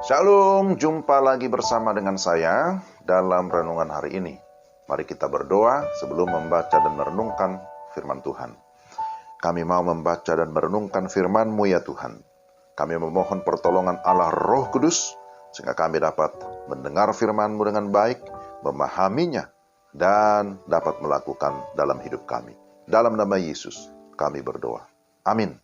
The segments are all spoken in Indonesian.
Shalom, jumpa lagi bersama dengan saya dalam renungan hari ini. Mari kita berdoa sebelum membaca dan merenungkan firman Tuhan. Kami mau membaca dan merenungkan firman-Mu ya Tuhan. Kami memohon pertolongan Allah Roh Kudus, sehingga kami dapat mendengar firman-Mu dengan baik, memahaminya, dan dapat melakukan dalam hidup kami. Dalam nama Yesus, kami berdoa. Amin.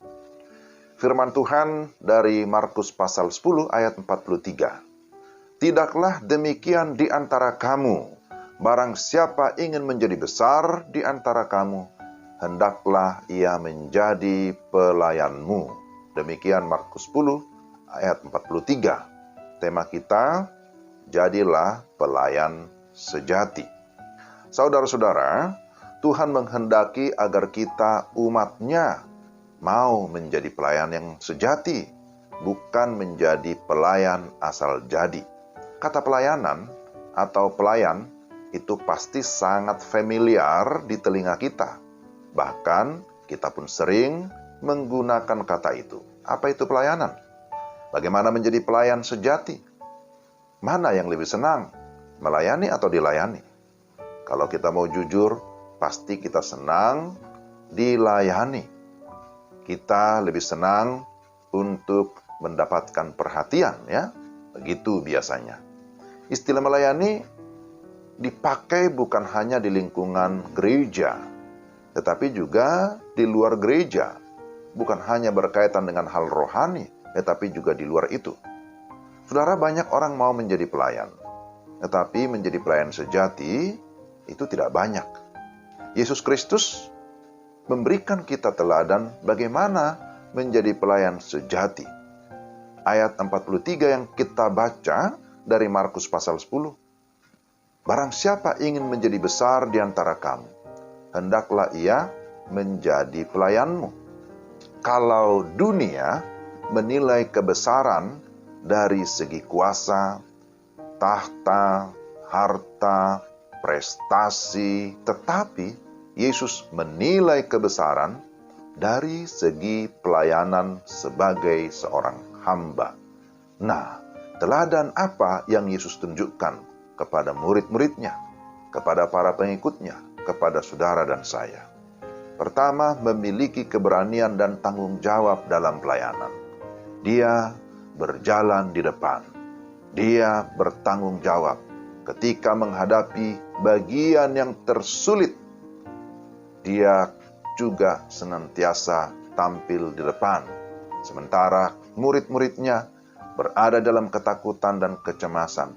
Firman Tuhan dari Markus pasal 10 ayat 43. Tidaklah demikian di antara kamu, barang siapa ingin menjadi besar di antara kamu, hendaklah ia menjadi pelayanmu. Demikian Markus 10 ayat 43. Tema kita, jadilah pelayan sejati. Saudara-saudara, Tuhan menghendaki agar kita umat-Nya mau menjadi pelayan yang sejati, bukan menjadi pelayan asal jadi. Kata pelayanan atau pelayan itu pasti sangat familiar di telinga kita. Bahkan kita pun sering menggunakan kata itu. Apa itu pelayanan? Bagaimana menjadi pelayan sejati? Mana yang lebih senang, melayani atau dilayani? Kalau kita mau jujur, pasti kita senang dilayani. Kita lebih senang untuk mendapatkan perhatian, ya. Begitu biasanya. Istilah melayani dipakai bukan hanya di lingkungan gereja, tetapi juga di luar gereja. Bukan hanya berkaitan dengan hal rohani, tetapi juga di luar itu. Saudara, banyak orang mau menjadi pelayan, tetapi menjadi pelayan sejati itu tidak banyak. Yesus Kristus memberikan kita teladan bagaimana menjadi pelayan sejati. Ayat 43 yang kita baca dari Markus pasal 10. Barang siapa ingin menjadi besar di antara kamu, hendaklah ia menjadi pelayanmu. Kalau dunia menilai kebesaran dari segi kuasa, tahta, harta, prestasi, tetapi Yesus menilai kebesaran dari segi pelayanan sebagai seorang hamba. Nah, teladan apa yang Yesus tunjukkan kepada murid-muridnya, kepada para pengikutnya, kepada saudara dan saya? Pertama, memiliki keberanian dan tanggung jawab dalam pelayanan. Dia berjalan di depan. Dia bertanggung jawab ketika menghadapi bagian yang tersulit. Dia juga senantiasa tampil di depan. Sementara murid-muridnya berada dalam ketakutan dan kecemasan,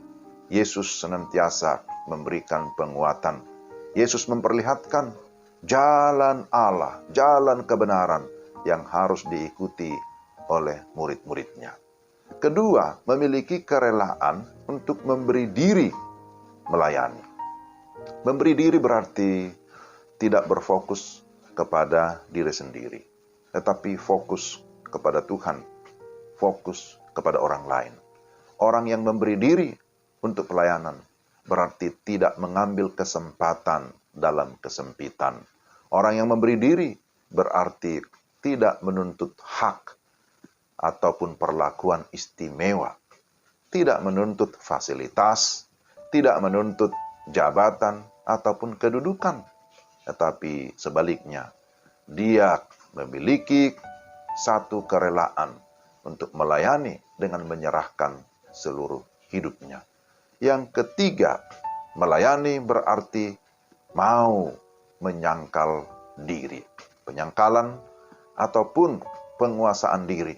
Yesus senantiasa memberikan penguatan. Yesus memperlihatkan jalan Allah, jalan kebenaran yang harus diikuti oleh murid-muridnya. Kedua, memiliki kerelaan untuk memberi diri melayani. Memberi diri berarti tidak berfokus kepada diri sendiri, tetapi fokus kepada Tuhan, fokus kepada orang lain. Orang yang memberi diri untuk pelayanan berarti tidak mengambil kesempatan dalam kesempitan. Orang yang memberi diri berarti tidak menuntut hak ataupun perlakuan istimewa, tidak menuntut fasilitas, tidak menuntut jabatan ataupun kedudukan. Tetapi sebaliknya, dia memiliki satu kerelaan untuk melayani dengan menyerahkan seluruh hidupnya. Yang ketiga, melayani berarti mau menyangkal diri. Penyangkalan ataupun penguasaan diri.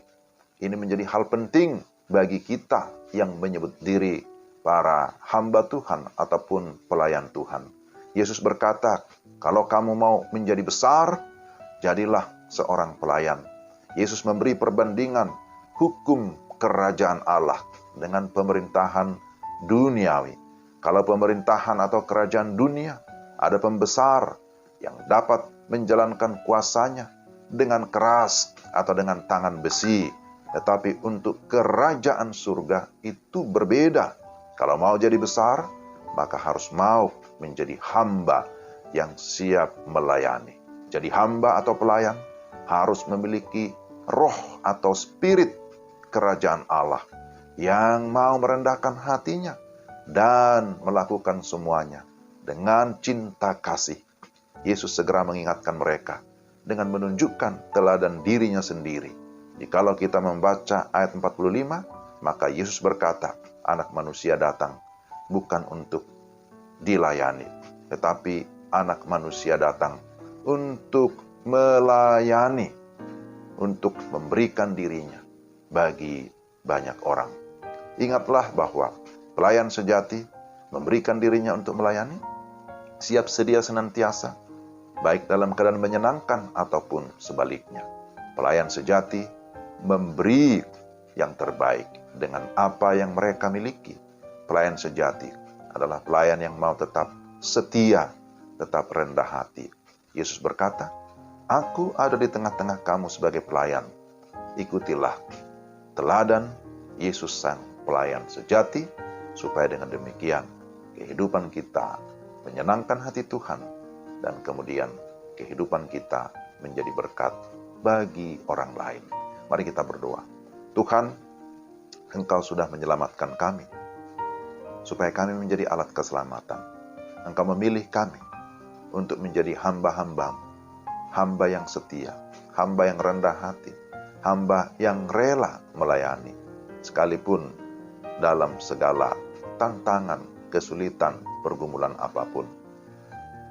Ini menjadi hal penting bagi kita yang menyebut diri para hamba Tuhan ataupun pelayan Tuhan. Yesus berkata, kalau kamu mau menjadi besar, jadilah seorang pelayan. Yesus memberi perbandingan hukum kerajaan Allah dengan pemerintahan duniawi. Kalau pemerintahan atau kerajaan dunia, ada pembesar yang dapat menjalankan kuasanya dengan keras atau dengan tangan besi. Tetapi untuk kerajaan surga itu berbeda. Kalau mau jadi besar, maka harus mau menjadi hamba yang siap melayani. Jadi hamba atau pelayan harus memiliki roh atau spirit kerajaan Allah yang mau merendahkan hatinya dan melakukan semuanya dengan cinta kasih. Yesus segera mengingatkan mereka dengan menunjukkan teladan dirinya sendiri. Jikalau kita membaca ayat 45, maka Yesus berkata, Anak Manusia datang bukan untuk dilayani, tetapi Anak Manusia datang untuk melayani, untuk memberikan dirinya bagi banyak orang. Ingatlah bahwa pelayan sejati memberikan dirinya untuk melayani, siap sedia senantiasa, baik dalam keadaan menyenangkan ataupun sebaliknya. Pelayan sejati memberi yang terbaik dengan apa yang mereka miliki. Pelayan sejati adalah pelayan yang mau tetap setia, tetap rendah hati. Yesus berkata, Aku ada di tengah-tengah kamu sebagai pelayan. Ikutilah teladan Yesus sang pelayan sejati, supaya dengan demikian kehidupan kita menyenangkan hati Tuhan, dan kemudian kehidupan kita menjadi berkat bagi orang lain. Mari kita berdoa. Tuhan, Engkau sudah menyelamatkan kami, supaya kami menjadi alat keselamatan. Engkau memilih kami untuk menjadi hamba-hamba-Mu, hamba yang setia, hamba yang rendah hati, hamba yang rela melayani, sekalipun dalam segala tantangan, kesulitan, pergumulan apapun.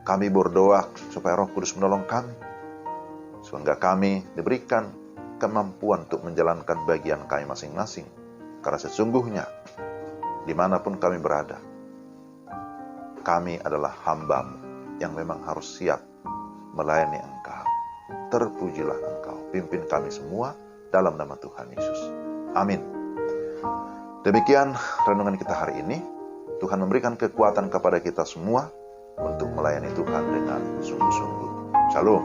Kami berdoa supaya Roh Kudus menolong kami, sehingga kami diberikan kemampuan untuk menjalankan bagian kami masing-masing. Karena sesungguhnya, dimanapun kami berada, kami adalah hamba-Mu yang memang harus siap melayani Engkau. Terpujilah Engkau, pimpin kami semua dalam nama Tuhan Yesus. Amin. Demikian renungan kita hari ini. Tuhan memberikan kekuatan kepada kita semua untuk melayani Tuhan dengan sungguh-sungguh. Shalom.